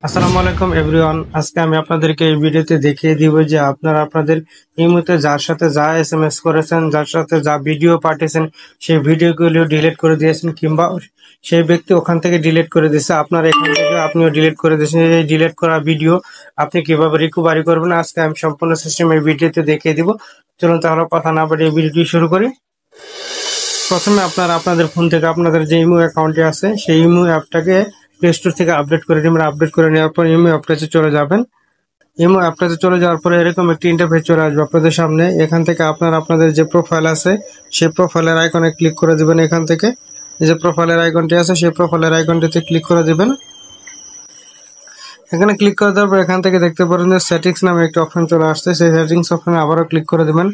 আসসালামু আলাইকুম এভরিওয়ান। আজকে আমি আপনাদেরকে এই ভিডিওতে দেখিয়ে দিব যে আপনারা আপনাদের ইমোতে যার সাথে যা এসএমএস করেছেন, যার সাথে যা ভিডিও পাঠিয়েছেন, সেই ভিডিওগুলো ডিলিট করে দিয়েছেন কিংবা সেই ব্যক্তি ওখান থেকে ডিলিট করে দিয়েছে, আপনারা এখান থেকে আপনিও ডিলিট করে দিয়েছেন। এই ডিলিট করা ভিডিও আপনি কিভাবে রিকভারি করবেন আজকে আমি সম্পূর্ণ সিস্টেম এই ভিডিওতে দেখিয়ে দিব। চলুন তাহলে কথা না বাড়িয়ে ভিডিওটি শুরু করি। প্রথমে আপনারা আপনাদের ফোন থেকে আপনাদের যে ইমো অ্যাকাউন্টটি আছে সেই ইমো অ্যাপটাকে প্লে স্টোর থেকে আপডেট করে নেবেন। আপডেট করে নেওয়ার পর ইমো অ্যাপটাতে চলে যাবেন। ইমো অ্যাপটাতে চলে যাওয়ার পরে এরকম একটি ইন্টারফেস চলে আসবে আপনাদের সামনে। এখান থেকে আপনারা আপনাদের যে প্রোফাইল আছে সেই প্রোফাইলের আইকনে ক্লিক করে দিবেন। এখান থেকে যে প্রোফাইলের আইকনটি আছে সেই প্রোফাইলের আইকনটিতে ক্লিক করে দিবেন। এখানে ক্লিক করে দেওয়ার পর এখান থেকে দেখতে পারেন যে সেটিংস নামে একটি অপশন চলে আসছে। সেই সেটিংস অপশনে আবারও ক্লিক করে দিবেন।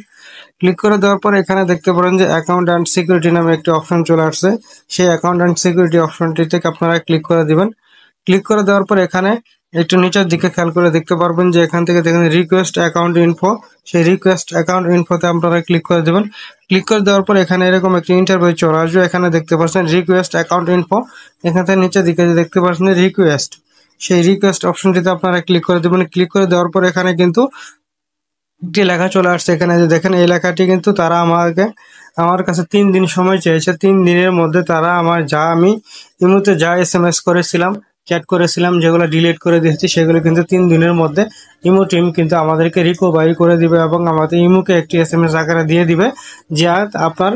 ক্লিক করে দেওয়ার পর এখানে দেখতে পারেন যে অ্যাকাউন্ট অ্যান্ড সিকিউরিটি নামে একটি অপশন চলে আসছে। সেই অ্যাকাউন্ট অ্যান্ড সিকিউরিটি অপশনটি থেকে আপনারা ক্লিক করে দিবেন। ক্লিক করে দেওয়ার পর এখানে একটু নিচের দিকে খেয়াল করে দেখতে পারবেন যে এখান থেকে দেখেন রিকোয়েস্ট অ্যাকাউন্ট ইনফো, সেই রিকোয়েস্ট অ্যাকাউন্ট ইনফোতে আপনারা ক্লিক করে দেবেন। ক্লিক করে দেওয়ার পর এখানে এরকম একটি ইন্টারভিউ চলে আসবে। এখানে দেখতে পাচ্ছেন রিকোয়েস্ট অ্যাকাউন্ট ইনফো, এখান থেকে নিচের দিকে দেখতে পাচ্ছেন রিকোয়েস্ট, সেই রিকোয়েস্ট অপশনটিতে আপনারা ক্লিক করে দেবেন। ক্লিক করে দেওয়ার পর এখানে কিন্তু একটি লেখা চলে আসছে। এখানে যে দেখেন এই লেখাটি কিন্তু তারা আমার কাছে 3 দিন সময় চেয়েছে। 3 দিনের মধ্যে তারা আমি ইমোতে যা এসএমএস করেছিলাম, চ্যাট করেছিলাম, যেগুলো ডিলিট করে দিয়েছি সেগুলো কিন্তু 3 দিনের মধ্যে ইমো টিম কিন্তু আমাদেরকে রিকভারি করে দিবে এবং আমাদের ইমোকে একটি এসএমএস আকারে দিয়ে দিবে যে আপনার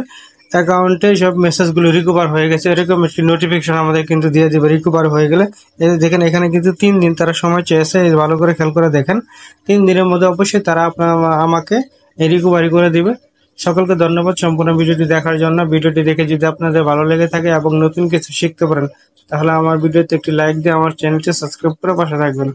অ্যাকাউন্টে সব মেসেজগুলো রিকভার হয়ে গেছে। এরকম একটি নোটিফিকেশন আমাদের কিন্তু দিয়ে দিবে রিকভার হয়ে গেলে। এই যে দেখেন এখানে কিন্তু 3 দিন তারা সময় চেয়েছে। ভালো করে খেয়াল করে দেখেন 3 দিনের মধ্যে অবশ্যই তারা আমাকে রিকভারি করে দিবে। সকলকে ধন্যবাদ সম্পূর্ণ ভিডিওটি দেখার জন্য। ভিডিওটি দেখে যদি আপনাদের ভালো লেগে থাকে এবং নতুন কিছু শিখতে পারেন তাহলে আমার ভিডিওতে একটি লাইক দিয়ে আমার চ্যানেলটি সাবস্ক্রাইব করে পাশে থাকবেন।